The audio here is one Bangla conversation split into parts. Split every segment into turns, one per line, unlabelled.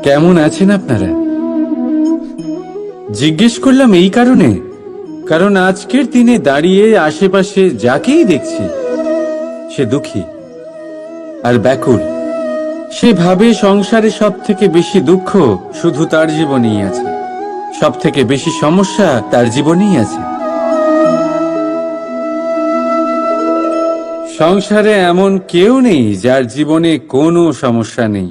কেমন আছেন আপনারা? জিজ্ঞেস করলাম এই কারণে, কারণ আজকের দিনে দাঁড়িয়ে আশেপাশে যাকেই দেখছি সে দুঃখী আর ব্যাকুল। সে ভাবে সংসারে সব থেকে বেশি দুঃখ শুধু তার জীবনেই আছে, সব থেকে বেশি সমস্যা তার জীবনেই আছে। সংসারে এমন কেউ নেই যার জীবনে কোনো সমস্যা নেই,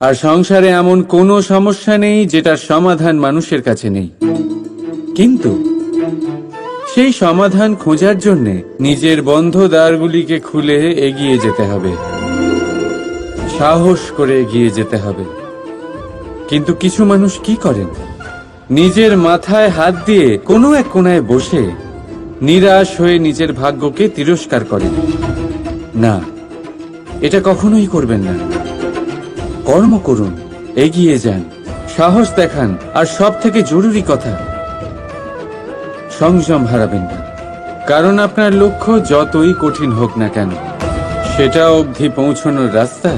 আর সংসারে এমন কোনো সমস্যা নেই যেটার সমাধান মানুষের কাছে নেই। কিন্তু সেই সমাধান খোঁজার জন্য নিজের বন্ধ দ্বারগুলিকে খুলে এগিয়ে যেতে হবে, সাহস করে এগিয়ে যেতে হবে। কিন্তু কিছু মানুষ কি করেন? নিজের মাথায় হাত দিয়ে কোনো এক কোণায় বসে নিরাশ হয়ে নিজের ভাগ্যকে তিরস্কার করেন। না, এটা কখনোই করবেন না। কর্ম করুন, এগিয়ে যান, সাহস দেখান, আর সব থেকে জরুরি কথা, সংযম হারাবেন না। কারণ আপনার লক্ষ্য যতই কঠিন হোক না কেন, সেটা অবধি পৌঁছানোর রাস্তা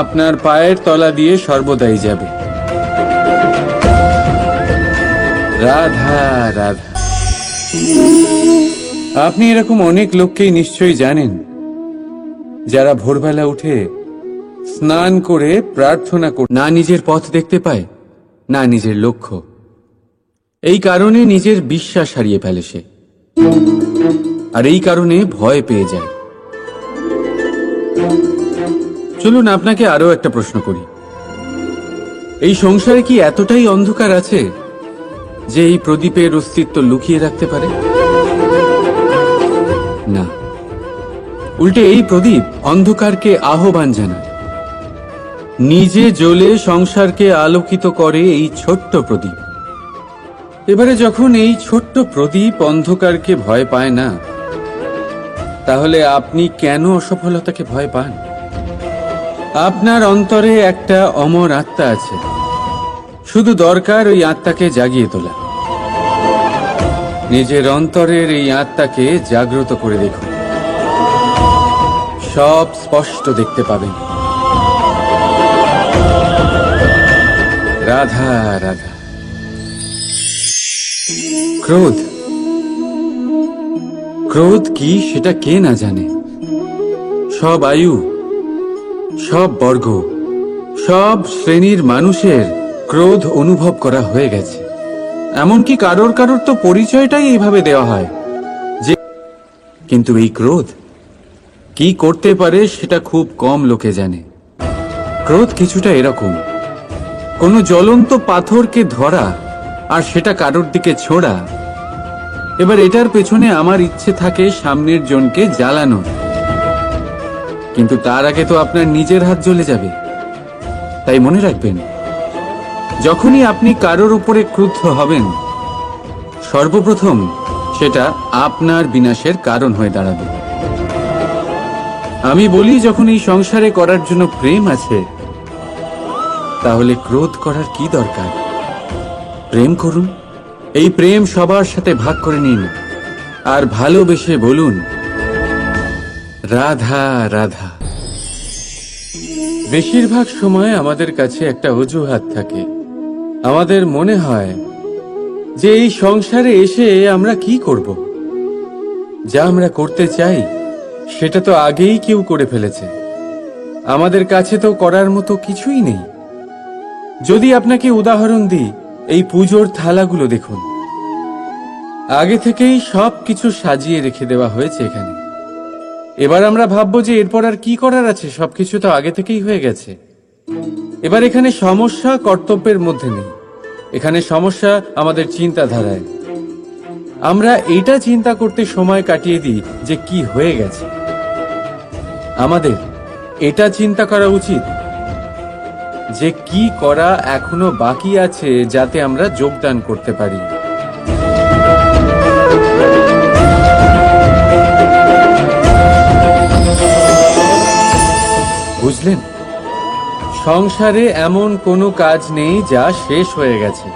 আপনার পায়ের তলা দিয়ে সর্বদাই যাবে। রাধা রাধা। আপনি এরকম অনেক লোককেই নিশ্চয়ই জানেন যারা ভোরবেলা উঠে স্নান করে প্রার্থনা করে না নিজের পথ দেখতে পায়, না নিজের লক্ষ্য। এই কারণে নিজের বিশ্বাস হারিয়ে ফেলে সে, আর এই কারণে ভয় পেয়ে যায়। চলুন আপনাকে আরো একটা প্রশ্ন করি। এই সংসারে কি এতটাই অন্ধকার আছে যে এই প্রদীপের অস্তিত্ব লুকিয়ে রাখতে পারে? না, উল্টে এই প্রদীপ অন্ধকারকে আহ্বান জানায়। নিজে জ্বলে সংসারকে আলোকিত করে এই ছোট্ট প্রদীপ। এবারে যখন এই ছোট্ট প্রদীপ অন্ধকারকে ভয় পায় না, তাহলে আপনি কেন অসফলতাকে ভয় পান? আপনার অন্তরে একটা অমর আত্মা আছে, শুধু দরকার ওই আত্মাকে জাগিয়ে তোলা। নিজের অন্তরের এই আত্মাকে জাগ্রত করে দেখুন, সব স্পষ্ট দেখতে পাবেন। রাধা রাধা। ক্রোধ, ক্রোধ কি সেটা কে না জানে? সব আয়ু, সব বর্গ, সব শ্রেণীর মানুষের ক্রোধ অনুভব করা হয়ে গেছে। এমনকি কারোর কারোর তো পরিচয়টাই এইভাবে দেওয়া হয় যে, কিন্তু এই ক্রোধ কি করতে পারে সেটা খুব কম লোকে জানে। ক্রোধ কিছুটা এরকম, কোনো জ্বলন্ত পাথরকে ধরা আর সেটা কারোর দিকে ছোড়া। এবার এটার পেছনে আমার ইচ্ছে থাকে সামনের জনকে জ্বালানো, কিন্তু তার আগে তো আপনার নিজের হাত জ্বলে যাবে। তাই মনে রাখবেন, যখনই আপনি কারোর উপরে ক্রুদ্ধ হবেন, সর্বপ্রথম সেটা আপনার বিনাশের কারণ হয়ে দাঁড়াবে। আমি বলি, যখন এই সংসারে করার জন্য প্রেম আছে, তাহলে ক্রোধ করার কি দরকার? প্রেম করুন, এই প্রেম সবার সাথে ভাগ করে নিন, আর ভালোবেসে বলুন রাধা রাধা। বেশিরভাগ সময় আমাদের কাছে একটা অজুহাত থাকে। আমাদের মনে হয় যে এই সংসারে এসে আমরা কি করব? যা আমরা করতে চাই সেটা তো আগেই কেউ করে ফেলেছে। আমাদের কাছে তো করার মতো কিছুই নেই। যদি আপনাকে উদাহরণ দিই, এই পুজোর থালাগুলো দেখুন, আগে থেকেই সব কিছু সাজিয়ে রেখে দেওয়া হয়েছে এখানে। এবার আমরা ভাববো যে এরপর আর কি করার আছে, সবকিছু তো আগে থেকেই হয়ে গেছে। এবার এখানে সমস্যা কর্তব্যের মধ্যে নেই, এখানে সমস্যা আমাদের চিন্তাধারায়। আমরা এটা চিন্তা করতে সময় কাটিয়ে দিই যে কি হয়ে গেছে। আমাদের এটা চিন্তা করা উচিত যে কি করা এখনো বাকি আছে, যাতে আমরা যোগদান করতে পারি। বুঝলেন, সংসারে এমন কোনো কাজ নেই যা শেষ হয়ে গেছে।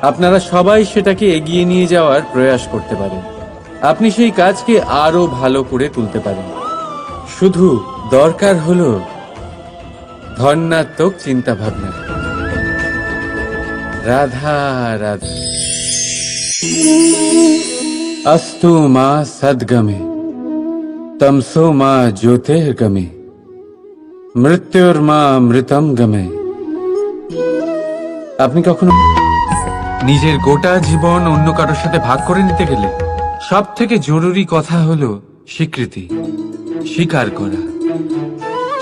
আপনারা সবাই সেটাকে এগিয়ে নিয়ে যাওয়ার প্রয়াস করতে পারেন। আপনি সেই কাজকে আরো ভালো করে তুলতে পারেন। শুধু দরকার হলো ধন্যাত্মক চিন্তা ভাবনা। রাধা রাধা। अस्तु मां सद्गमे तमसो मां ज्योतिर्गमे মৃত্যুর্মা মৃতম গমে। আপনি কখনো নিজের গোটা জীবন অন্য কারোর সাথে ভাগ করে নিতে গেলে সব থেকে জরুরি কথা হলো স্বীকৃতি, স্বীকার করা।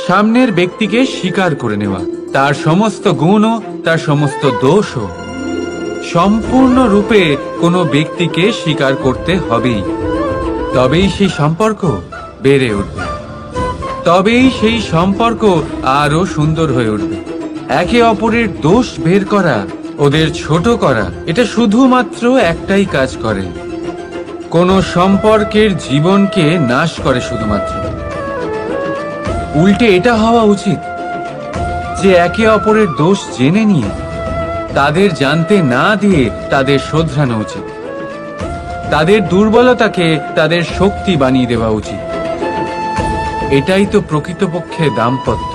সামনের ব্যক্তিকে স্বীকার করে নেওয়া, তার সমস্ত গুণও তার সমস্ত দোষও। সম্পূর্ণরূপে কোনো ব্যক্তিকে স্বীকার করতে হবেই, তবেই সেই সম্পর্ক বেড়ে উঠবে, তবেই সেই সম্পর্ক আরো সুন্দর হয়ে উঠবে। একে অপরের দোষ বের করা, ওদের ছোট করা, এটা শুধুমাত্র একটাই কাজ করে, কোন সম্পর্কের জীবনকে নাশ করে শুধুমাত্র। উল্টে এটা হওয়া উচিত যে একে অপরের দোষ জেনে নিয়ে তাদের জানতে না দিয়ে তাদের শোধরানো উচিত, তাদের দুর্বলতাকে তাদের শক্তি বানিয়ে দেওয়া উচিত। এটাই তো প্রকৃতপক্ষে দাম্পত্য,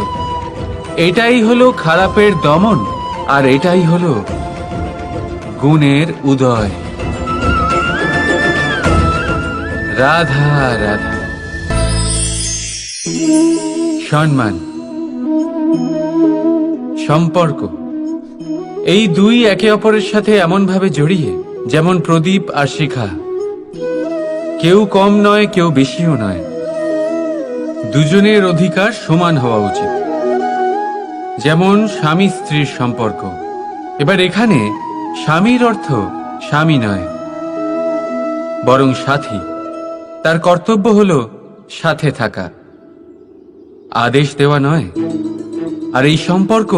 এটাই হলো খারাপের দমন, আর এটাই হলো গুণের উদয়। রাধা রাধা। সম্মান, সম্পর্ক, এই দুই একে অপরের সাথে এমন ভাবে জড়িয়ে যেমন প্রদীপ আর শিখা। কেউ কম নয়, কেউ বেশিও নয়, দুজনের অধিকার সমান হওয়া উচিত। যেমন স্বামী স্ত্রীর সম্পর্ক। এবার এখানে স্বামীর অর্থ স্বামী নয়, বরং সাথী। তার কর্তব্য হলো সাথে থাকা, আদেশ দেওয়া নয়। আর এই সম্পর্ক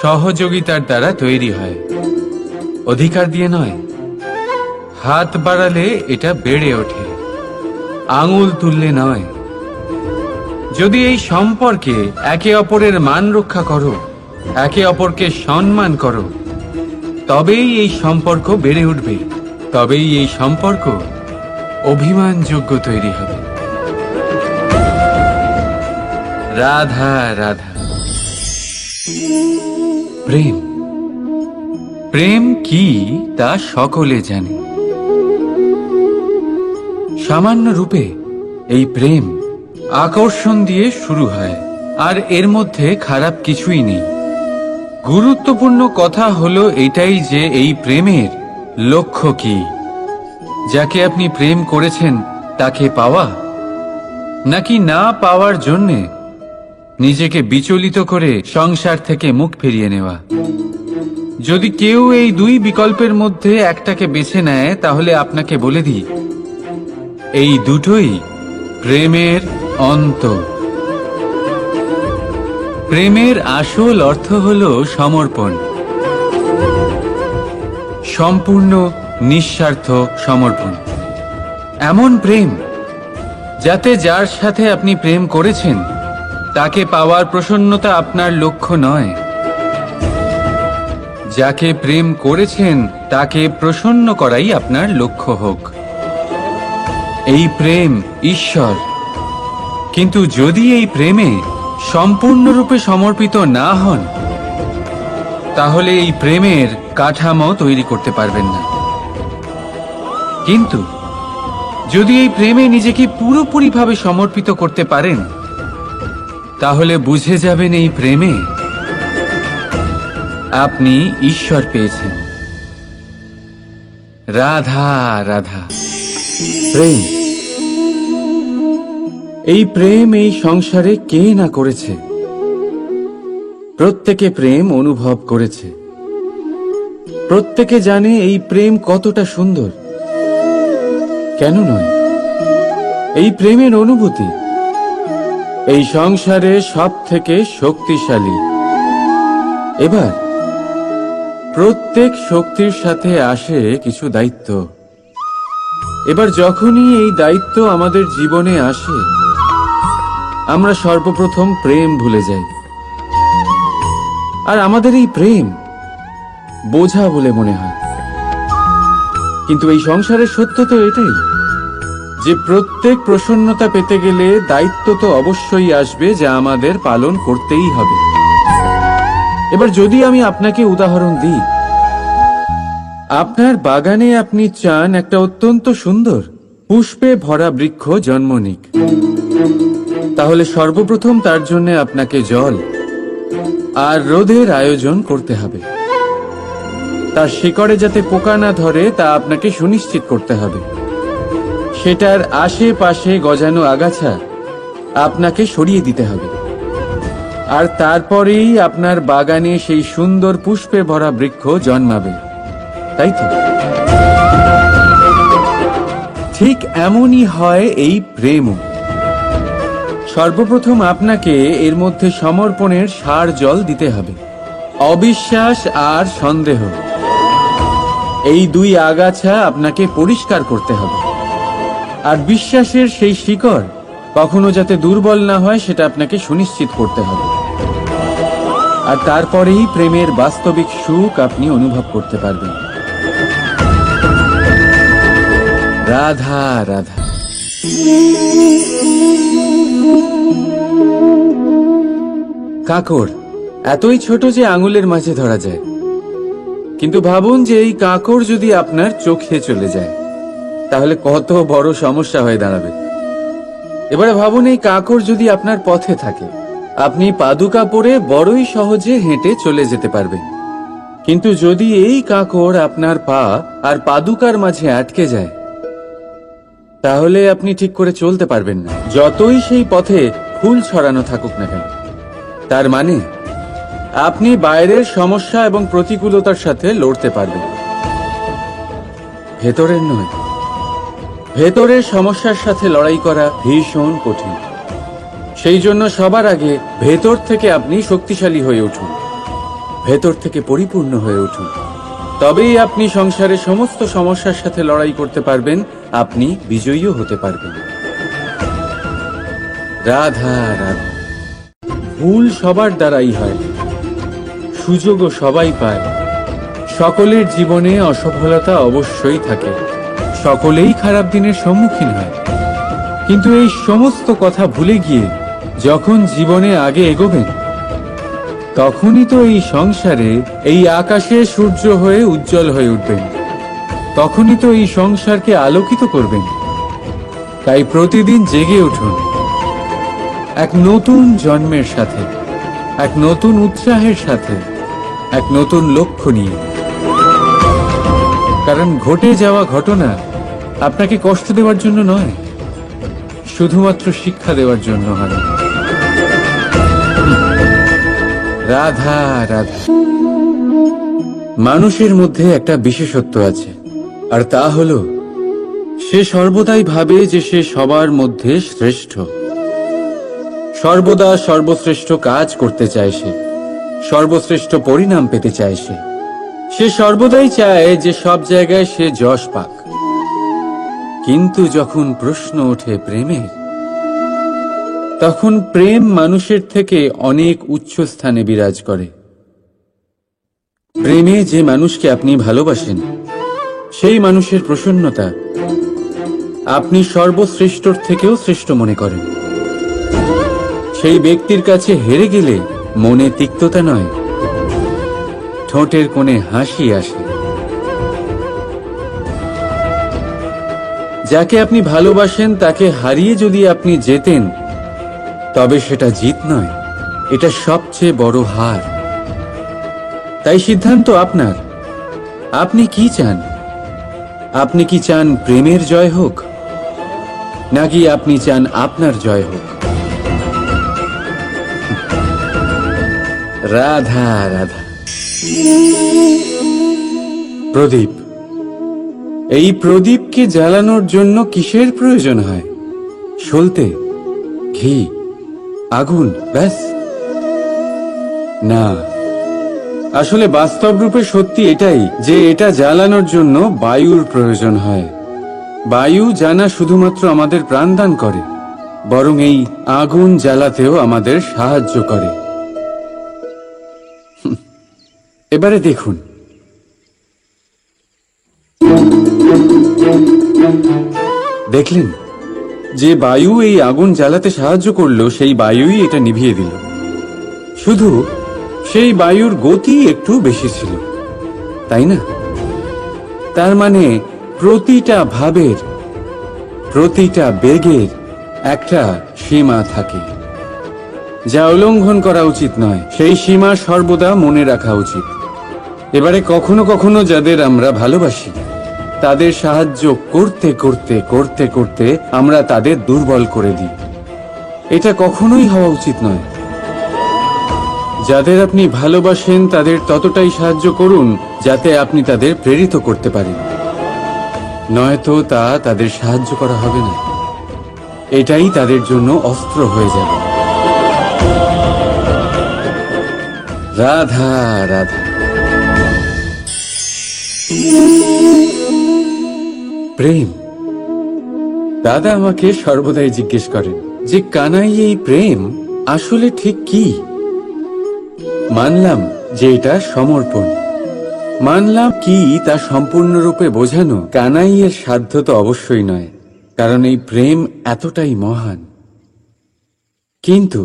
সহযোগিতার দ্বারা তৈরি হয়, অধিকার দিয়ে নয়। হাত বাড়ালে এটা বেড়ে ওঠে, আঙুল তুললে নয়। যদি এই সম্পর্কে একে অপরের মান রক্ষা করো, একে অপরকে সম্মান করো, তবেই এই সম্পর্ক বেড়ে উঠবে, তবেই এই সম্পর্ক অভিমানযোগ্য তৈরি হবে। রাধা রাধা। প্রেম, প্রেম কি তা সকলে জানে। সামান্য রূপে এই প্রেম আকর্ষণ দিয়ে শুরু হয়, আর এর মধ্যে খারাপ কিছুই নেই। গুরুত্বপূর্ণ কথা হলো এটাই যে এই প্রেমের লক্ষ্য কি। যাকে আপনি প্রেম করেছেন তাকে পাওয়া, নাকি না পাওয়ার জন্যে নিজেকে বিচলিত করে সংসার থেকে মুখ ফিরিয়ে নেওয়া। যদি কেউ এই দুই বিকল্পের মধ্যে একটাকে বেছে নেয়, তাহলে আপনাকে বলে দিই, এই দুটোই প্রেমের অন্ত। প্রেমের আসল অর্থ হলো সমর্পণ, সম্পূর্ণ নিঃস্বার্থ সমর্পণ। এমন প্রেম যাতে যার সাথে আপনি প্রেম করেছেন তাকে পাওয়ার প্রসন্নতা আপনার লক্ষ্য নয়, যাকে প্রেম করেছেন তাকে প্রসন্ন করাই আপনার লক্ষ্য হোক। এই প্রেম ঈশ্বর। কিন্তু যদি এই প্রেমে সম্পূর্ণরূপে সমর্পিত না হন, তাহলে এই প্রেমের কাঠামো তৈরি করতে পারবেন না। কিন্তু যদি এই প্রেমে নিজেকে পুরোপুরিভাবে সমর্পিত করতে পারেন, তাহলে বুঝে যাবেন এই প্রেমে আপনি ঈশ্বর পেয়েছেন। রাধা রাধা। প্রেম, এই প্রেম এই সংসারে কে না করেছে। প্রত্যেকে প্রেম অনুভব করেছে, প্রত্যেকে জানে এই প্রেম কতটা সুন্দর। কেন নয়? এই প্রেমের অনুভূতি এই সংসারে সব থেকে শক্তিশালী। এবার প্রত্যেক শক্তির সাথে আসে কিছু দায়িত্ব। এবার যখনই এই দায়িত্ব আমাদের জীবনে আসে, আমরা সর্বপ্রথম প্রেম ভুলে যাই। আর আমাদের এই প্রেম বোঝা বলে মনে হয়। কিন্তু এই সংসারের সত্য তো এটাই যে প্রত্যেক প্রসন্নতা পেতে গেলে দায়িত্ব তো অবশ্যই আসবে, যা আমাদের পালন করতেই হবে। এবার যদি আমি আপনাকে উদাহরণ দিই, আপনার বাগানে আপনি চান একটা অত্যন্ত সুন্দর পুষ্পে ভরা বৃক্ষ জন্ম নিক, তাহলে সর্বপ্রথম তার জন্য আপনাকে জল আর রোদের আয়োজন করতে হবে। তার শিকড়ে যাতে পোকা না ধরে তা আপনাকে সুনিশ্চিত করতে হবে। সেটার আশেপাশে গজানো আগাছা আপনাকে সরিয়ে দিতে হবে। আর তারপরেই আপনার বাগানে সেই সুন্দর পুষ্পে ভরা বৃক্ষ জন্মাবে, তাই তো? ঠিক এমনই হয় এই প্রেমও। সর্বপ্রথম আপনাকে এর মধ্যে সমর্পণের সার জল দিতে হবে। অবিশ্বাস আর সন্দেহ, এই দুই আগাছা আপনাকে পরিষ্কার করতে হবে। আর বিশ্বাসের সেই শিকড় কখনো যাতে দুর্বল না হয় সেটা আপনাকে সুনিশ্চিত করতে হবে। আর তারপরেই প্রেমের বাস্তবিক সুখ আপনি অনুভব করতে পারবেন। রাধা রাধা। কাঁকড় এতই ছোট যে আঙুলের মাঝে ধরা যায়, কিন্তু ভাবুন যে এই কাঁকড় যদি আপনার চোখে চলে যায় তাহলে কত বড় সমস্যা হয়ে দাঁড়াবে। এবারে ভাবুন এই কাঁকড় যদি আপনার পথে থাকে, আপনি পাদুকা পরে বড়ই সহজে হেঁটে চলে যেতে পারবেন। কিন্তু যদি এই কাঁকড় আপনার পা আর পাদুকার মাঝে আটকে যায় তাহলে আপনি ঠিক করে চলতে পারবেন না, যতই সেই পথে ফুল ছড়ানো থাকুক না কেন। তার মানে আপনি বাইরের সমস্যা এবং প্রতিকূলতার সাথে লড়তে পারবেন, ভেতরের নয়। ভেতরের সমস্যার সাথে লড়াই করা ভীষণ কঠিন। সেই জন্য সবার আগে ভেতর থেকে আপনি শক্তিশালী হয়ে উঠুন, ভেতর থেকে পরিপূর্ণ হয়ে উঠুন। তবেই আপনি সংসারের সমস্ত সমস্যার সাথে লড়াই করতে পারবেন, আপনি বিজয়ীও হতে পারবেন। রাধা রাধা। ভুল সবার দ্বারাই হয়, সুযোগও সবাই পায়। সকলের জীবনে অসফলতা অবশ্যই থাকে, সকলেই খারাপ দিনের সম্মুখীন হয়। কিন্তু এই সমস্ত কথা ভুলে গিয়ে যখন জীবনে আগে এগোবেন তখনই তো এই সংসারে এই আকাশে সূর্য হয়ে উজ্জ্বল হয়ে উঠবেন, তখনই তো এই সংসারকে আলোকিত করবেন। তাই প্রতিদিন জেগে উঠুন এক নতুন জন্মের সাথে, এক নতুন উৎসাহের সাথে, এক নতুন লক্ষ্য নিয়ে। কারণ ঘটে যাওয়া ঘটনা আপনাকে কষ্ট দেওয়ার জন্য নয়, শুধুমাত্র শিক্ষা দেওয়ার জন্য হয়। রাধা রাধা। মানুষের মধ্যে একটা বিশেষত্ব আছে, আর তা হলো সে সর্বদাই ভাবে যে সে সবার মধ্যে শ্রেষ্ঠ। সর্বদা সর্বশ্রেষ্ঠ কাজ করতে চায় সে, সর্বশ্রেষ্ঠ পরিণাম পেতে চায় সে সর্বদাই চায় যে সব জায়গায় সে যশ পাক। কিন্তু যখন প্রশ্ন ওঠে প্রেমের, তখন প্রেম মানুষের থেকে অনেক উচ্চ স্থানে বিরাজ করে। প্রেমে যে মানুষকে আপনি ভালোবাসেন সেই মানুষের প্রসন্নতা আপনি সর্বশ্রেষ্ঠর থেকেও শ্রেষ্ঠ মনে করেন। সেই ব্যক্তির কাছে হেরে গেলে মনে তিক্ততা নয়, ঠোঁটের কোণে হাসি আসে। যাকে আপনি ভালোবাসেন তাকে হারিয়ে যদি আপনি জেতেন তবে সেটা জিত নয়, এটা সবচেয়ে বড় হার। তাই সিদ্ধান্ত আপনার, আপনি কি চান? আপনি কি চান প্রেমের জয় হোক, নাকি আপনি চান আপনার জয় হোক? রাধা রাধা। প্রদীপ, এই প্রদীপকে জ্বালানোর জন্য কিসের প্রয়োজন হয়? সলতে, ঘি, আগুন, ব্যাস? না, আসলে বাস্তব রূপে সত্যি এটাই যে এটা জ্বালানোর জন্য বায়ুর প্রয়োজন হয়। বায়ু জানা শুধুমাত্র আমাদের প্রাণদান করে, বরং এই আগুন জ্বালাতেও আমাদের সাহায্য করে। এবারে দেখুন, দেখলেন যে বায়ু এই আগুন জ্বালাতে সাহায্য করলো, সেই বায়ুই এটা নিভিয়ে দিল। শুধু সেই বায়ুর গতি একটু বেশি ছিল, তাই না? তার মানে প্রতিটা ভাবের, প্রতিটা বেগের একটা সীমা থাকে, যা উল্লঙ্ঘন করা উচিত নয়। সেই সীমা সর্বদা মনে রাখা উচিত। এবারে কখনো কখনো যাদের আমরা ভালোবাসি, তাদের সাহায্য করতে করতে করতে করতে আমরা তাদের দুর্বল করে দিই। এটা কখনোই হওয়া উচিত নয়। যাদের আপনি ভালোবাসেন তাদের ততটাই সাহায্য করুন যাতে আপনি তাদের প্রেরিত করতে পারেন, নয়তো তা তাদের সাহায্য করা হবে না। এটাই তাদের জন্য অস্ত্র হয়ে যাবে। রাধা রাধা। প্রেম। দাদা আমাকে সর্বদাই জিজ্ঞেস করেন যে কানাই, এই প্রেম আসলে ঠিক কি? মানলাম যে এটা সমর্পণ, মানলাম কি তা সম্পূর্ণরূপে বোঝানো কানাইয়ের সাধ্য তো অবশ্যই নয়, কারণ এই প্রেম এতটাই মহান। কিন্তু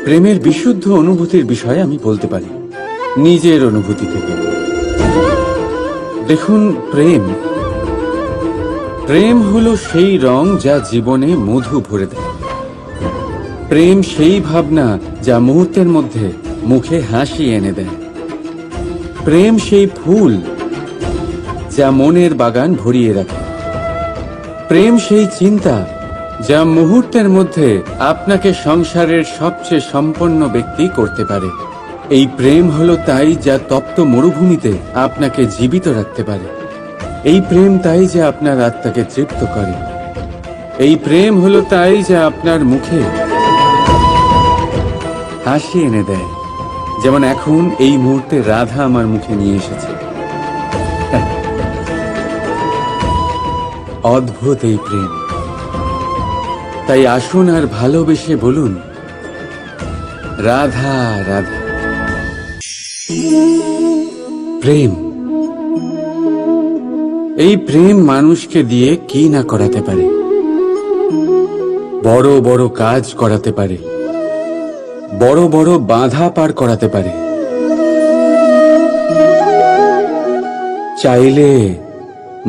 প্রেমের বিশুদ্ধ অনুভূতির বিষয়ে আমি বলতে পারি নিজের অনুভূতি থেকে। দেখুন, প্রেম হলো সেই রং যা জীবনে মধু ভরে দেয়। প্রেম সেই ভাবনা যা মুহূর্তের মধ্যে মুখে হাসি এনে দেয়। প্রেম সেই ফুল যা মনের বাগান ভরিয়ে রাখে। প্রেম সেই চিন্তা যা মুহূর্তের মধ্যে আপনাকে সংসারের সবচেয়ে সম্পন্ন ব্যক্তি করতে পারে। এই প্রেম হলো তাই যা তপ্ত মরুভূমিতে আপনাকে জীবিত রাখতে পারে। এই প্রেম তাই যা আপনার আত্মাকে তৃপ্ত করে। এই প্রেম হলো তাই যা আপনার মুখে হাসি এনে দেয়, যেমন এখন এই মুহূর্তে রাধা আমার মুখে নিয়ে এসেছে। অদ্ভুত এই প্রেম। তাই আসুন আর ভালোবেসে বলুন, রাধা রাধা। প্রেম, এই প্রেম মানুষকে দিয়ে কি না করাতে পারে। বড় বড় কাজ করাতে পারে, বড় বড় বাধা পার করাতে পারে। চাইলে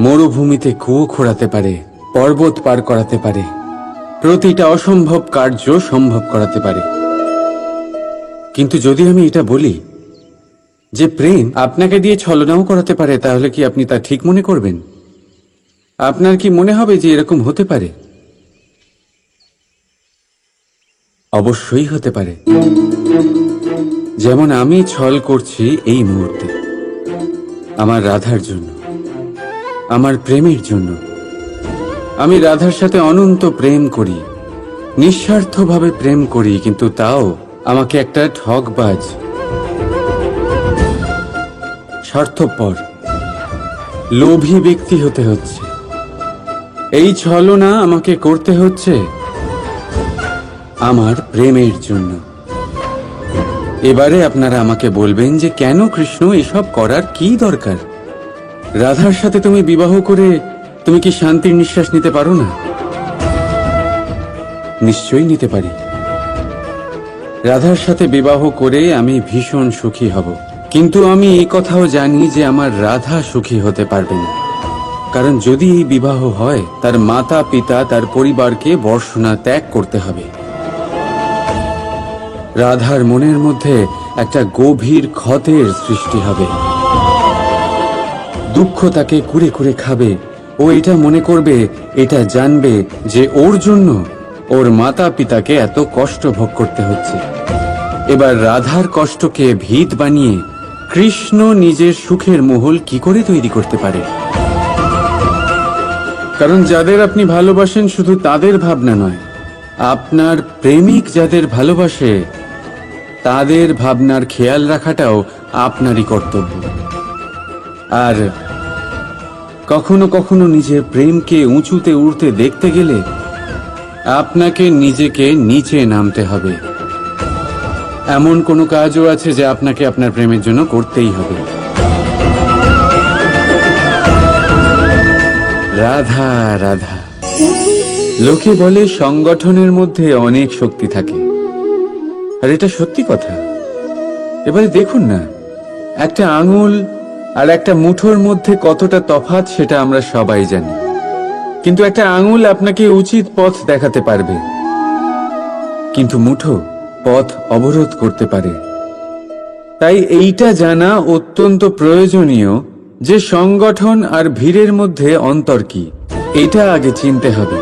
মরুভূমিতে কুয়ো খোঁড়াতে পারে, পর্বত পার করাতে পারে, প্রতিটা অসম্ভব কার্য সম্ভব করাতে পারে। কিন্তু যদি আমি এটা বলি যে প্রেম আপনাকে দিয়ে ছলনাও করাতে পারে, তাহলে কি আপনি তা ঠিক মনে করবেন? আপনার কি মনে হবে যে এরকম হতে পারে? অবশ্যই হতে পারে। যেমন আমি ছল করছি এই মুহূর্তে আমার রাধার জন্য, আমার প্রেমের জন্য। আমি রাধার সাথে অনন্ত প্রেম করি, নিঃস্বার্থভাবে প্রেম করি, কিন্তু তাও আমাকে একটা ঠকবাজ, স্বার্থপর, লোভী ব্যক্তি হতে হচ্ছে। এই ছলনা আমাকে করতে হচ্ছে আমার প্রেমের জন্য। এবারে আপনারা আমাকে বলবেন যে কেন কৃষ্ণ এসব করার কি দরকার? রাধার সাথে তুমি বিবাহ করে তুমি কি শান্তির নিঃশ্বাস নিতে পারো না? নিশ্চয়ই নিতে পারি। রাধার সাথে বিবাহ করে আমি ভীষণ সুখী হব, কিন্তু আমি এই কথাও জানি যে আমার রাধা সুখী হতে পারবে না। কারণ যদি এই বিবাহ হয়, তার মাতা পিতা, তার পরিবারকে বর্ষণা ত্যাগ করতে হবে। রাধার মনের মধ্যে একটা গভীর ক্ষতের সৃষ্টি হবে। দুঃখ তাকে কুরে কুরে খাবে। ও এটা মনে করবে, এটা জানবে যে ওর জন্য ওর মাতা পিতাকে এত কষ্ট ভোগ করতে হচ্ছে। এবার রাধার কষ্টকে ভিত বানিয়ে কৃষ্ণ নিজের সুখের মহল কি করে তৈরি করতে পারে? কারণ যাদের আপনি ভালোবাসেন শুধু তাদের ভাবনা নয়, আপনার প্রেমিক যাদের ভালোবাসে তাদের ভাবনার খেয়াল রাখাটাও আপনারই কর্তব্য। আর কখনো কখনো নিজের প্রেমকে উঁচুতে উঠতে দেখতে গেলে আপনাকে নিজেকে নিচে নামতে হবে। এমন কোনো কাজও আছে যা আপনাকে আপনার প্রেমের জন্য করতেই হবে। রাধা রাধা। লোকে বলে সংগঠনের মধ্যে অনেক শক্তি থাকে, আর এটা সত্যি কথা। এবারে দেখুন না, একটা আঙুল আর একটা মুঠোর মধ্যে কতটা তফাৎ সেটা আমরা সবাই জানি। কিন্তু একটা আঙুল আপনাকে উচিত পথ দেখাতে পারবে, কিন্তু মুঠো পথ অবরোধ করতে পারে। তাই এইটা জানা অত্যন্ত প্রয়োজনীয় যে সংগঠন আর ভিড়ের মধ্যে অন্তর কি, এটা আগে চিনতে হবে।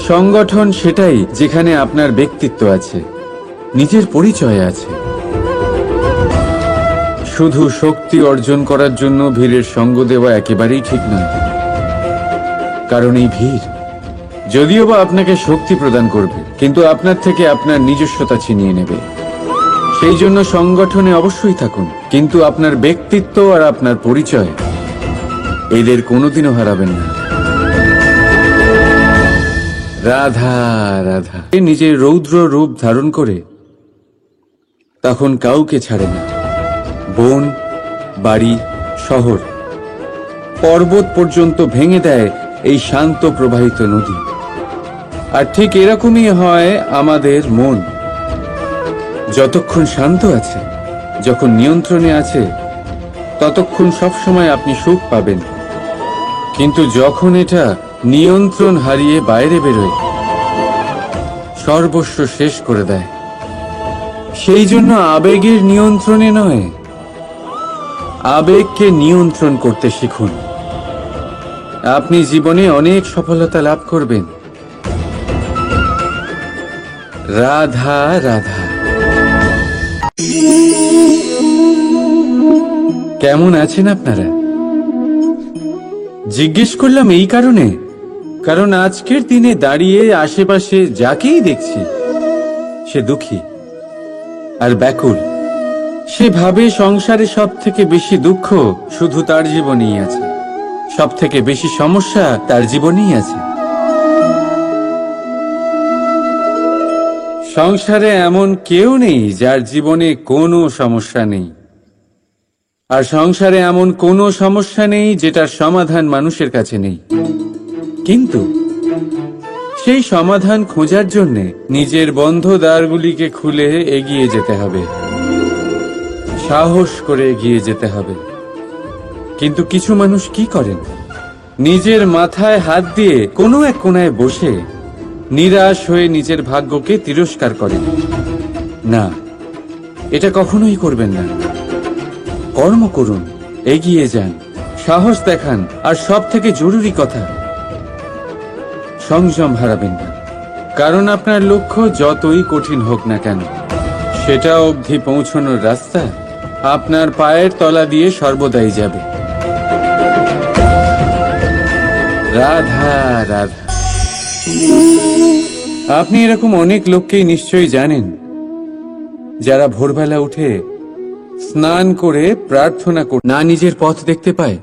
সংগঠন সেটাই যেখানে আপনার ব্যক্তিত্ব আছে, নিজের পরিচয় আছে। শুধু শক্তি অর্জন করার জন্য ভিড়ের সঙ্গ দেওয়া একেবারেই ঠিক নয়, কারণ এই ভিড় যদিও বা আপনাকে শক্তি প্রদান করবে, কিন্তু আপনার থেকে আপনার নিজস্বতা ছিনিয়ে নেবে। সেই জন্য সংগঠনে অবশ্যই থাকুন, কিন্তু আপনার ব্যক্তিত্ব আর আপনার পরিচয় এদের কোনোদিনও হারাবেন না। রাধা রাধা নিজের রৌদ্র রূপ ধারণ করে তখন কাউকে ছাড়ে না। বন, বাড়ি, শহর, পর্বত পর্যন্ত ভেঙে দেয় এই শান্ত প্রবাহিত নদী। আর ঠিক এরকমই হয় আমাদের মন। যতক্ষণ শান্ত আছে, যখন নিয়ন্ত্রণে আছে, ততক্ষণ সবসময় আপনি সুখ পাবেন। কিন্তু যখন এটা নিয়ন্ত্রণ হারিয়ে বাইরে বেরোয়, সর্বস্ব শেষ করে দেয়। সেই জন্য আবেগের নিয়ন্ত্রণে নয়, আবেগকে নিয়ন্ত্রণ করতে শিখুন। আপনি জীবনে অনেক সফলতা লাভ করবেন। রাধা রাধা। কেমন আছেন আপনারা? জিজ্ঞেস করলাম এই কারণে, কারণ আজকের দিনে দাঁড়িয়ে আশেপাশে যাকেই দেখছি সে দুঃখী আর ব্যাকুল। সে ভাবে সংসারে সব থেকে বেশি দুঃখ শুধু তার জীবনেই আছে, সব থেকে বেশি সমস্যা তার জীবনেই আছে। সংসারে এমন কেউ নেই যার জীবনে কোনো সমস্যা নেই, আর সংসারে এমন কোনো সমস্যা নেই যেটার সমাধান মানুষের কাছে নেই। কিন্তু সেই সমাধান খোঁজার জন্য নিজের বন্ধ দ্বারগুলিকে খুলে এগিয়ে যেতে হবে, সাহস করে এগিয়ে যেতে হবে। কিন্তু কিছু মানুষ কি করেন, নিজের মাথায় হাত দিয়ে কোনো এক কোণায় বসে নিরাশ হয়ে নিজের ভাগ্যকে তিরস্কার করেন। না, এটা কখনোই করবেন না। কর্ম করুন, এগিয়ে যান, সাহস দেখান, আর সব থেকে জরুরি কথা, সংযম হারাবেন না। কারণ আপনার লক্ষ্য যতই কঠিন হোক না কেন, সেটা অবধি পৌঁছানোর রাস্তা আপনার পায়ের তলা দিয়ে সর্বদাই যাবে। রাধা রাধা। আপনি এরকম অনেক লোককেই নিশ্চয়ই জানেন যারা ভোরবেলা উঠে স্নান করে প্রার্থনা করে না নিজের পথ দেখতে পায়,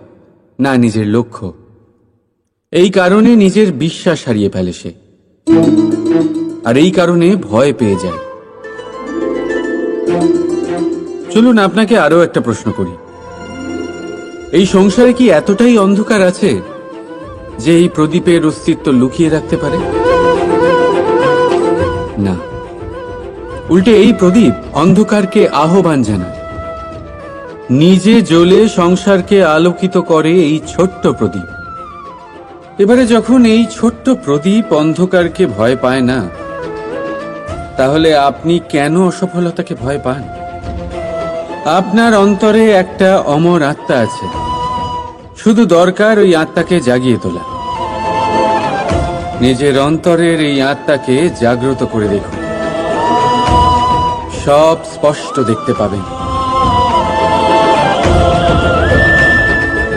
না নিজের লক্ষ্য। এই কারণে নিজের বিশ্বাস হারিয়ে ফেলে সে, আর এই কারণে ভয় পেয়ে যায়। চলুন আপনাকে আরো একটা প্রশ্ন করি। এই সংসারে কি এতটাই অন্ধকার আছে যে এই প্রদীপের অস্তিত্ব লুকিয়ে রাখতে পারে? না, উল্টে এই প্রদীপ অন্ধকারকে আহ্বান জানায়। নিজে জ্বলে সংসারকে আলোকিত করে এই ছোট্ট প্রদীপ। এবারে যখন এই ছোট্ট প্রদীপ অন্ধকারকে ভয় পায় না, তাহলে আপনি কেন অসফলতাকে ভয় পান? আপনার অন্তরে একটা অমর আত্মা আছে, শুধু দরকার ওই আত্মাকে জাগিয়ে তোলা। নিজের অন্তরের এই আত্মাকে জাগ্রত করে দেখুন, সব স্পষ্ট দেখতে পাবেন।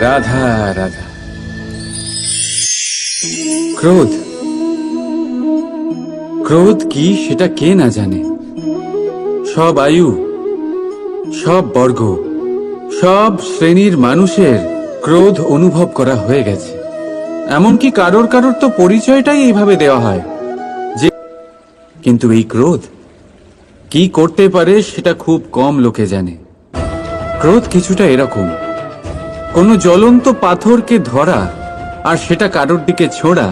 রাধা রাধা। ক্রোধ, ক্রোধ কি সেটা কে না জানে। সব আয়ু, সব বর্গ, সব শ্রেণীর মানুষের ক্রোধ অনুভব করা হয়ে গেছে। এমনকি কারোর কারোর তো পরিচয়টাই এইভাবে দেওয়া হয় যে, কিন্তু এই ক্রোধ কি করতে পারে সেটা খুব কম লোকে জানে। ক্রোধ কিছুটা এরকম, কোনো জ্বলন্ত পাথরকে ধরা আর সেটা কারোর দিকে ছোড়া।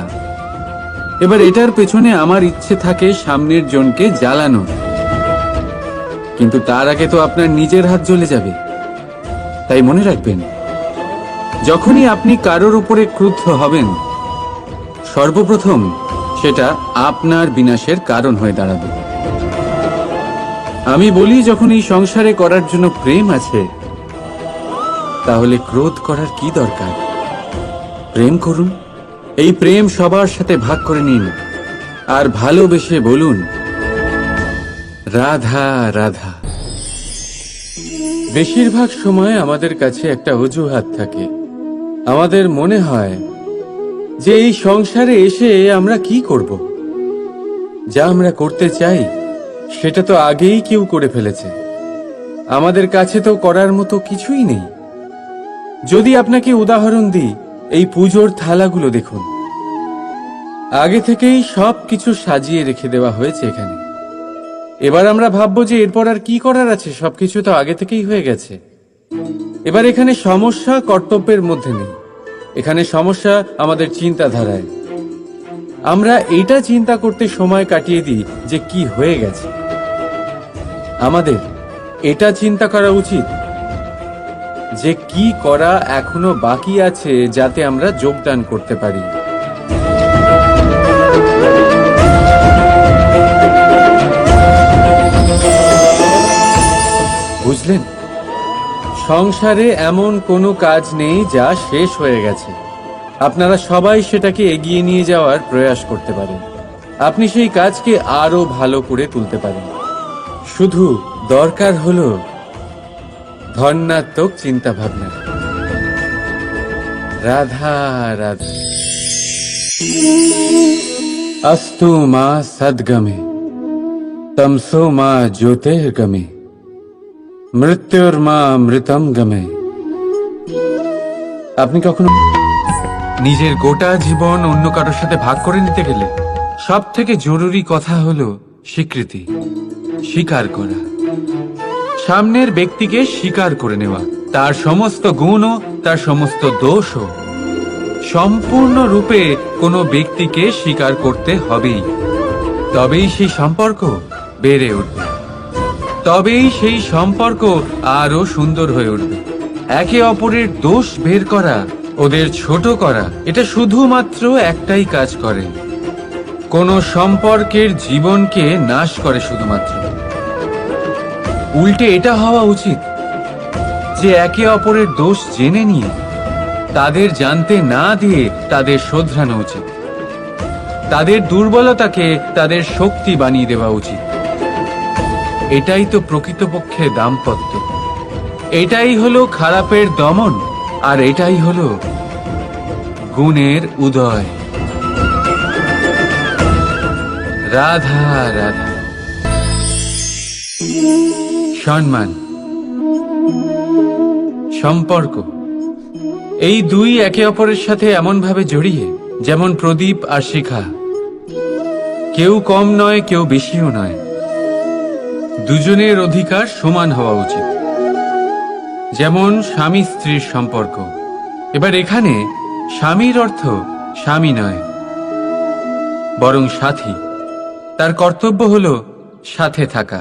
এবার এটার পেছনে আমার ইচ্ছে থাকে সামনের জনকে জ্বালানো, কিন্তু তার আগে তো আপনার নিজের হাত জ্বলে যাবে। তাই মনে রাখবেন, যখনই আপনি কারোর উপরে ক্রুদ্ধ হবেন, সর্বপ্রথম সেটা আপনার বিনাশের কারণ হয়ে দাঁড়াবে। আমি বলি, যখন এই সংসারে করার জন্য প্রেম আছে, তাহলে ক্রোধ করার কি দরকার? প্রেম করুন। এই প্রেম সবার সাথে ভাগ করে নিন আর ভালোবেসে বলুন, রাধা রাধা। বেশিরভাগ সময় আমাদের কাছে একটা অজুহাত থাকে। আমাদের মনে হয় যে এই সংসারে এসে আমরা কি করব? যা আমরা করতে চাই সেটা তো আগেই কেউ করে ফেলেছে। আমাদের কাছে তো করার মতো কিছুই নেই। যদি আপনাকে উদাহরণ দিই, এই পুজোর থালাগুলো দেখুন, আগে থেকেই সব কিছু সাজিয়ে রেখে দেওয়া হয়েছে এখানে। এবার আমরা ভাববো যে এরপর আর কি করার আছে, সবকিছু তো আগে থেকেই হয়ে গেছে। এবার এখানে সমস্যা কর্তব্যের মধ্যে নেই, এখানে সমস্যা আমাদের চিন্তাধারায়। আমরা এটা চিন্তা করতে সময় কাটিয়ে দিই যে কি হয়ে গেছে। আমাদের এটা চিন্তা করা উচিত যে কি করা এখনো বাকি আছে, যাতে আমরা যোগদান করতে পারি। বুঝলেন, সংসারে এমন কোনো কাজ নেই যা শেষ হয়ে গেছে। আপনারা সবাই সেটাকে এগিয়ে নিয়ে যাওয়ার প্রয়াস করতে পারেন। আপনি সেই কাজকে আরো ভালো করে তুলতে পারেন। শুধু দরকার হলো ধন্যাত্মক চিন্তা ভাবনা। রাধা রাধা। अस्तु मा सद्गमे तमसो मा ज्योतिर्गमे মৃত্যুর্মা মৃতম গমে। আপনি কখনো নিজের গোটা জীবন অন্য কারোর সাথে ভাগ করে নিতে গেলে সব থেকে জরুরি কথা হলো স্বীকৃতি, স্বীকার করা। সামনের ব্যক্তিকে স্বীকার করে নেওয়া, তার সমস্ত গুণও তার সমস্ত দোষও। সম্পূর্ণরূপে কোনো ব্যক্তিকে স্বীকার করতে হবেই, তবেই সেই সম্পর্ক বেড়ে উঠবে, তবেই সেই সম্পর্ক আরো সুন্দর হয়ে উঠবে। একে অপরের দোষ বের করা, ওদের ছোট করা, এটা শুধুমাত্র একটাই কাজ করে, কোন সম্পর্কের জীবনকে নাশ করে শুধুমাত্র। উল্টে এটা হওয়া উচিত যে একে অপরের দোষ জেনে নিয়ে তাদের জানতে না দিয়ে তাদের শোধরানো উচিত। তাদের দুর্বলতাকে তাদের শক্তি বানিয়ে দেওয়া উচিত। এটাই তো প্রকৃতপক্ষে দাম্পত্য। এটাই হলো খারাপের দমন, আর এটাই হলো গুণের উদয়। রাধা রাধা। সম্মান, সম্পর্ক, এই দুই একে অপরের সাথে এমন ভাবে জড়িয়ে যেমন প্রদীপ আর শিখা। কেউ কম নয়, কেউ বেশিও নয়। দুজনের অধিকার সমান হওয়া উচিত। যেমন স্বামী স্ত্রীর সম্পর্ক। এবার এখানে স্বামীর অর্থ স্বামী নয়, বরং সাথী। তার কর্তব্য হলো সাথে থাকা,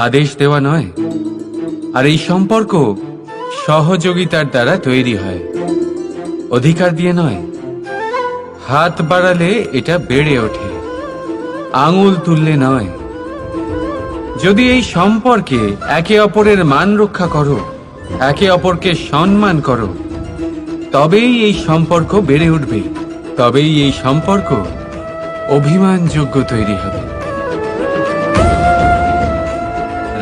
আদেশ দেওয়া নয়। আর এই সম্পর্ক সহযোগিতার দ্বারা তৈরি হয়, অধিকার দিয়ে নয়। হাত বাড়ালে এটা বেড়ে ওঠে, আঙুল তুললে নয়। যদি এই সম্পর্কে একে অপরের মান রক্ষা করো, একে অপরকে সম্মান করো, তবেই এই সম্পর্ক বেড়ে উঠবে, তবেই এই সম্পর্ক অভিমানযোগ্য তৈরি হবে।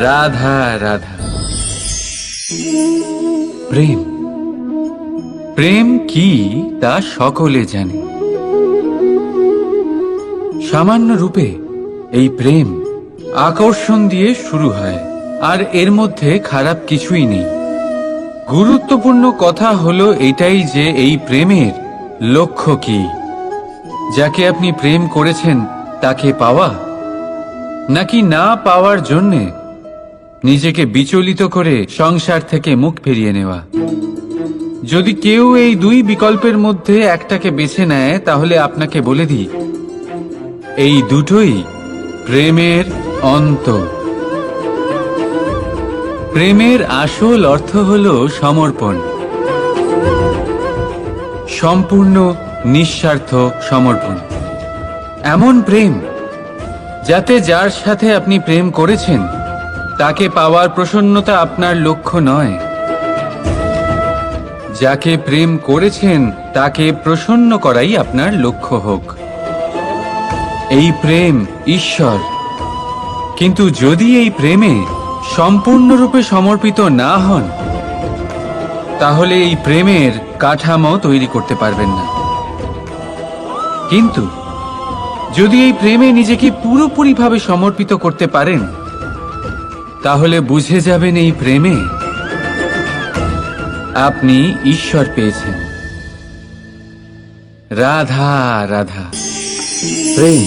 রাধা রাধা। প্রেম, প্রেম কি তা সকলে জানে। সামান্য রূপে এই প্রেম আকর্ষণ দিয়ে শুরু হয়, আর এর মধ্যে খারাপ কিছুই নেই। গুরুত্বপূর্ণ কথা হলো এটাই যে এই প্রেমের লক্ষ্য কি। যাকে আপনি প্রেম করেছেন তাকে পাওয়া, নাকি না পাওয়ার জন্যে নিজেকে বিচলিত করে সংসার থেকে মুখ ফিরিয়ে নেওয়া। যদি কেউ এই দুই বিকল্পের মধ্যে একটাকে বেছে নেয়, তাহলে আপনাকে বলে দিই, এই দুটোই প্রেমের অন্ত। প্রেমের আসল অর্থ হল সমর্পণ, সম্পূর্ণ নিঃস্বার্থ সমর্পণ। এমন প্রেম যাতে যার সাথে আপনি প্রেম করেছেন তাকে পাওয়ার প্রসন্নতা আপনার লক্ষ্য নয়, যাকে প্রেম করেছেন তাকে প্রসন্ন করাই আপনার লক্ষ্য হোক। এই প্রেম ঈশ্বর। কিন্তু যদি এই প্রেমে সম্পূর্ণরূপে সমর্পিত না হন, তাহলে এই প্রেমের কাঠামো তৈরি করতে পারবেন না। কিন্তু যদি এই প্রেমে নিজেকে পুরোপুরিভাবে সমর্পিত করতে পারেন, তাহলে বুঝে যাবেন এই প্রেমে আপনি ঈশ্বর পেয়েছেন। রাধা রাধা। প্রেম,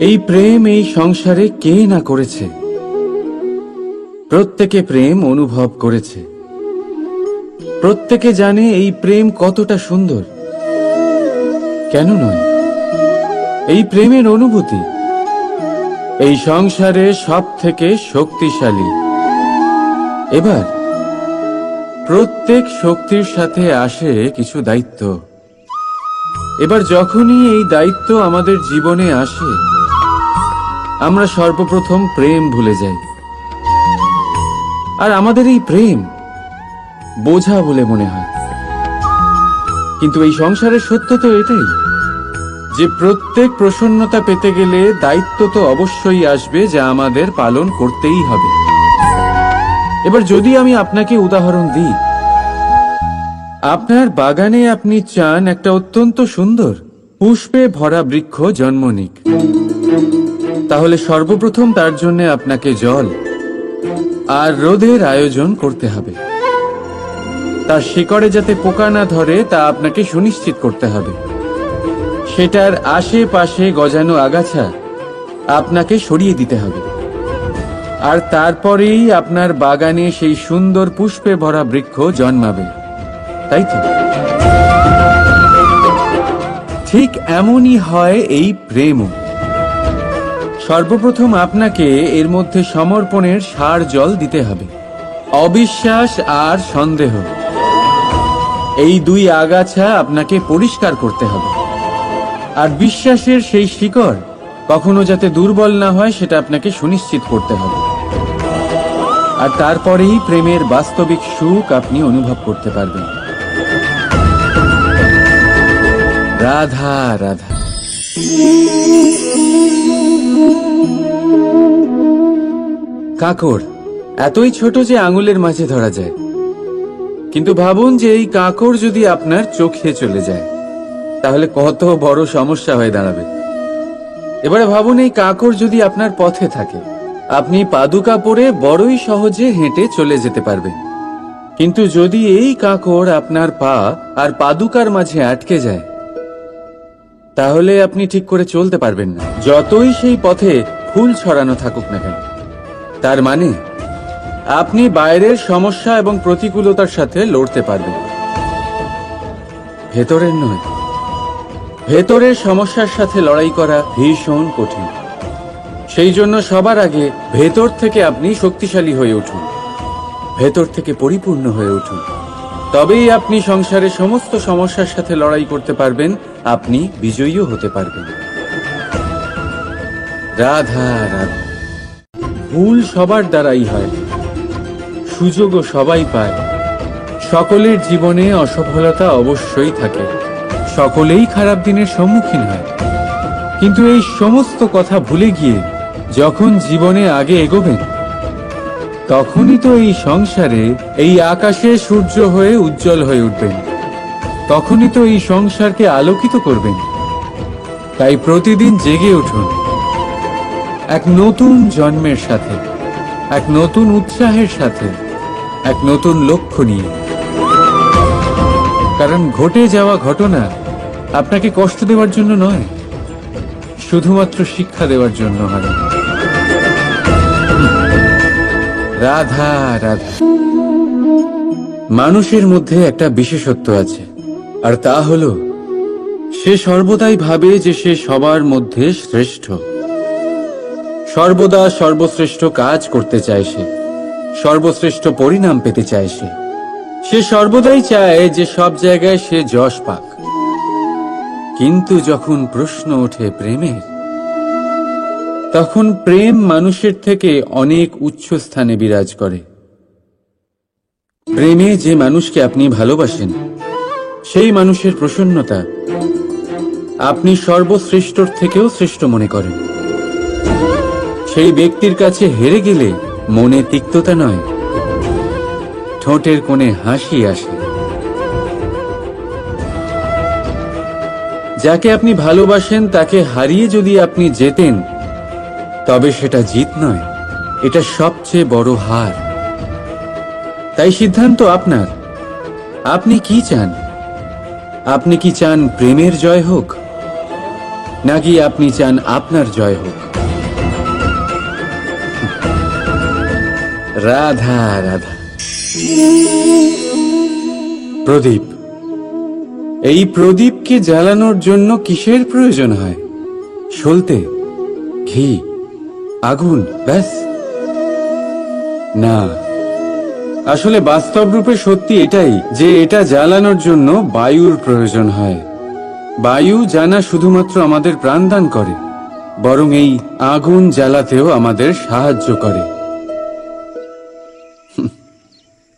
এই প্রেম এই সংসারে কে না করেছে? প্রত্যেকে প্রেম অনুভব করেছে। প্রত্যেকে জানে এই প্রেম কতটা সুন্দর। কেন নয়? এই প্রেমের অনুভূতি এই সংসারে সব থেকে শক্তিশালী। এবার প্রত্যেক শক্তির সাথে আসে কিছু দায়িত্ব। এবার যখনই এই দায়িত্ব আমাদের জীবনে আসে, আমরা সর্বপ্রথম প্রেম ভুলে যাই। আর আমাদের এই প্রেম বোঝা বলে মনে হয়। কিন্তু এই সংসারের সত্য তো এটাই যে প্রত্যেক প্রসন্নতা পেতে গেলে দায়িত্ব তো অবশ্যই আসবে, যা আমাদের পালন করতেই হবে। এবার যদি আমি আপনাকে উদাহরণ দিই, আপনার বাগানে আপনি চান একটা অত্যন্ত সুন্দর পুষ্পে ভরা বৃক্ষ জন্ম নিক, তাহলে সর্বপ্রথম তার জন্য আপনাকে জল আর রোদের আয়োজন করতে হবে। তার শিকড়ে যাতে পোকা না ধরে তা আপনাকে সুনিশ্চিত করতে হবে। সেটার আশেপাশে গজানো আগাছা আপনাকে সরিয়ে দিতে হবে। আর তারপরেই আপনার বাগানে সেই সুন্দর পুষ্পে ভরা বৃক্ষ জন্মাবে, তাই তো? ঠিক এমনই হয় এই প্রেমও। সর্বপ্রথম আপনাকে এর মধ্যে সমর্পণের সার জল দিতে হবে। অবিশ্বাস আর সন্দেহ, এই দুই আগাছা আপনাকে পরিষ্কার করতে হবে। আর বিশ্বাসের সেই শিকড় কখনো যাতে দুর্বল না হয় সেটা আপনাকে সুনিশ্চিত করতে হবে। আর তারপরেই প্রেমের বাস্তবিক সুখ আপনি অনুভব করতে পারবেন। রাধা রাধা। কাঁকড় এতই ছোট যে আঙুলের মাঝে ধরা যায়, কিন্তু ভাবুন যে এই কাঁকড় যদি আপনার চোখে চলে যায়, তাহলে কত বড় সমস্যা হয়ে দাঁড়াবে। এবারে ভাবুন এই কাঁকড় যদি আপনার পথে থাকে, আপনি পাদুকা পরে বড়ই সহজে হেঁটে চলে যেতে পারবেন। কিন্তু যদি এই কাঁকড় আপনার পা আর পাদুকার মাঝে আটকে যায়, তাহলে আপনি ঠিক করে চলতে পারবেন না, যতই সেই পথে ফুল ছড়ানো থাকুক না কেন। তার মানে আপনি বাইরের সমস্যা এবং প্রতিকূলতার সাথে লড়তে পারবেন, ভেতরের নয়। ভেতরের সমস্যার সাথে লড়াই করা ভীষণ কঠিন। সেই জন্য সবার আগে ভেতর থেকে আপনি শক্তিশালী হয়ে উঠুন, ভেতর থেকে পরিপূর্ণ হয়ে উঠুন। তবেই আপনি সংসারের সমস্ত সমস্যার সাথে লড়াই করতে পারবেন, আপনি বিজয়ীও হতে পারবেন। রাধা রাধা। ভুল সবার দ্বারাই হয়, সুযোগও সবাই পায়। সকলের জীবনে অসফলতা অবশ্যই থাকে, সকলেই খারাপ দিনের সম্মুখীন হয়। কিন্তু এই সমস্ত কথা ভুলে গিয়ে যখন জীবনে আগে এগোবেন, তখনই তো এই সংসারে এই আকাশে সূর্য হয়ে উজ্জ্বল হয়ে উঠবেন, তখনই তো এই সংসারকে আলোকিত করবেন। তাই প্রতিদিন জেগে উঠুন এক নতুন জন্মের সাথে, এক নতুন উৎসাহের সাথে, এক নতুন লক্ষ্য নিয়ে। কারণ ঘটে যাওয়া ঘটনা আপনাকে কষ্ট দেওয়ার জন্য নয়, শুধুমাত্র শিক্ষা দেওয়ার জন্য হয়। রাধা রাধা। মানুষের মধ্যে একটা বিশেষত্ব আছে, আর তা হলো সে সর্বদাই ভাবে যে সে সবার মধ্যে শ্রেষ্ঠ। সর্বদা সর্বশ্রেষ্ঠ কাজ করতে চায় সে, সর্বশ্রেষ্ঠ পরিণাম পেতে চায় সে সর্বদাই চায় যে সব জায়গায় সে যশ পাক। কিন্তু যখন প্রশ্ন ওঠে প্রেমের, তখন প্রেম মানুষের থেকে অনেক উচ্চ স্থানে বিরাজ করে। প্রেমে যে মানুষকে আপনি ভালোবাসেন, সেই মানুষের প্রসন্নতা আপনি সর্বশ্রেষ্ঠর থেকেও শ্রেষ্ঠ মনে করেন। সেই ব্যক্তির কাছে হেরে গেলে মনে তিক্ততা নয়, ঠোঁটের কোণে হাসি আসে। যাকে আপনি ভালোবাসেন তাকে হারিয়ে যদি আপনি জেতেন, তবে সেটা জিত নয়, এটা সবচেয়ে বড় হার। তাই সিদ্ধান্ত আপনার। আপনি কি চান? আপনি কি চান প্রেমের জয় হোক, নাকি আপনি চান আপনার জয় হোক? রাধা রাধা। প্রদীপ, এই প্রদীপকে জ্বালানোর জন্য কিসের প্রয়োজন হয়? সলতে, ঘি, আগুন, ব্যাস? না, আসলে বাস্তব রূপে সত্যি এটাই যে এটা জ্বালানোর জন্য বায়ুর প্রয়োজন হয়। বায়ু জানা শুধুমাত্র আমাদের প্রাণদান করে, বরং এই আগুন জ্বালাতেও আমাদের সাহায্য করে।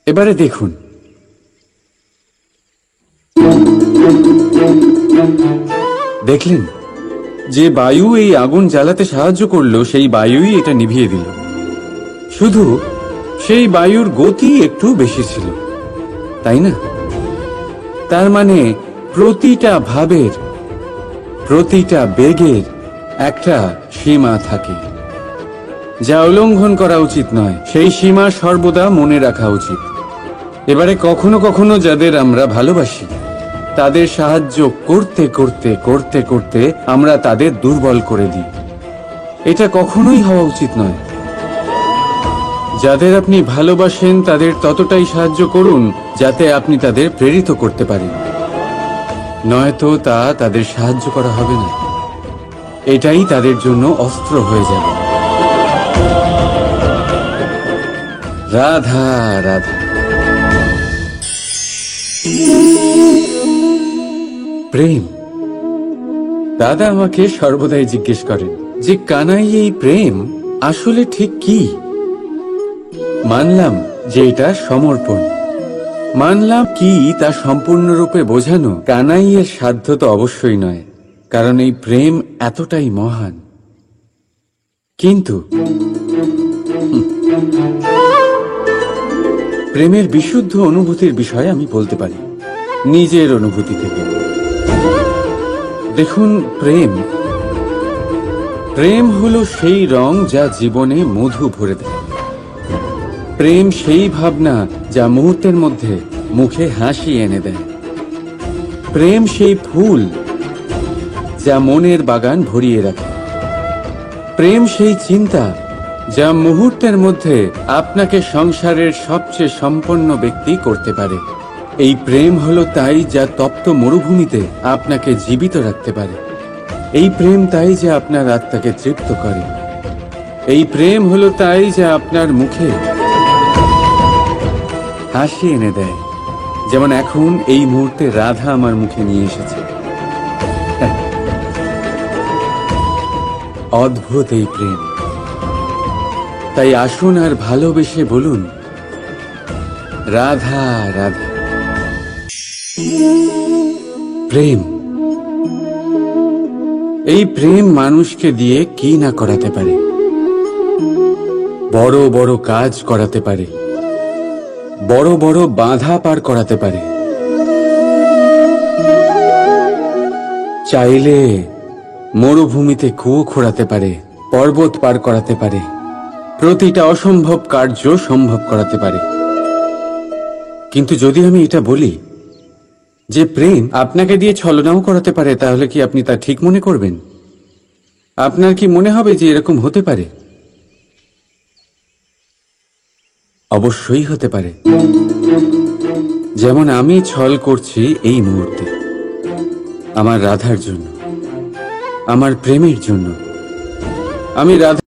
এবারে দেখুন, দেখলেন যে বায়ু এই আগুন জ্বালাতে সাহায্য করলো, সেই বায়ুই এটা নিভিয়ে দিল। শুধু সেই বায়ুর গতি একটু বেশি ছিল, তাই না? তার মানে প্রতিটা ভাবের, প্রতিটা বেগের একটা সীমা থাকে, যা উল্লঙ্ঘন করা উচিত নয়। সেই সীমা সর্বদা মনে রাখা উচিত। এবারে কখনো কখনো যাদের আমরা ভালোবাসি, তাদের সাহায্য করতে করতে করতে করতে আমরা তাদের দুর্বল করে দিই। এটা কখনোই হওয়া উচিত নয়। যাদের আপনি ভালোবাসেন তাদের ততটাই সাহায্য করুন যাতে আপনি তাদের প্রেরিত করতে পারেন, নয়তো তা তাদের সাহায্য করা হবে না। এটাই তাদের জন্য অস্ত্র হয়ে যাবে। রাধা রাধা। প্রেম। দাদা আমাকে সর্বদাই জিজ্ঞেস করেন যে কানাই, এই প্রেম আসলে ঠিক কি? মানলাম যে এটা সমর্পণ, মানলাম কি তা সম্পূর্ণরূপে বোঝানো কানাইয়ের সাধ্য তো অবশ্যই নয়, কারণ এই প্রেম এতটাই মহান। কিন্তু প্রেমের বিশুদ্ধ অনুভূতির বিষয়ে আমি বলতে পারি নিজের অনুভূতি থেকে। দেখুন, প্রেম হলো সেই রং যা জীবনে মধু ভরে দেয়। প্রেম সেই ভাবনা যা মুহূর্তের মধ্যে মুখে হাসি এনে দেয়। প্রেম সেই ফুল যা মনের বাগান ভরিয়ে রাখে। প্রেম সেই চিন্তা যা মুহূর্তের মধ্যে আপনাকে সংসারের সবচেয়ে সম্পন্ন ব্যক্তি করতে পারে। এই প্রেম হলো তাই যা তপ্ত মরুভূমিতে আপনাকে জীবিত রাখতে পারে। এই প্রেম তাই যা আপনার আত্মাকে তৃপ্ত করে। এই প্রেম হলো তাই যা আপনার মুখে হাসি এনে দেয়, যেমন এখন এই মুহূর্তে রাধা আমার মুখে নিয়ে এসেছে। অদ্ভুত এই প্রেম। তাই আসুন আর ভালোবেসে বলুন, রাধা রাধা। প্রেম, এই প্রেম মানুষকে দিয়ে কি না করাতে পারে। বড় বড় কাজ করাতে পারে, বড় বড় বাধা পার করাতে পারে। চাইলে মরুভূমিতে কুয়ো খোঁড়াতে পারে, পর্বত পার করাতে পারে, প্রতিটা অসম্ভব কার্য সম্ভব করাতে পারে। কিন্তু যদি আমি এটা বলি যে প্রেম আপনাকে দিয়ে ছলনাও করাতে পারে, তাহলে কি আপনি তা ঠিক মনে করবেন? আপনার কি মনে হবে যে এরকম হতে পারে? অবশ্যই হতে পারে। যেমন আমি ছল করছি এই মুহূর্তে আমার রাধার জন্য, আমার প্রেমের জন্য। আমি রাধা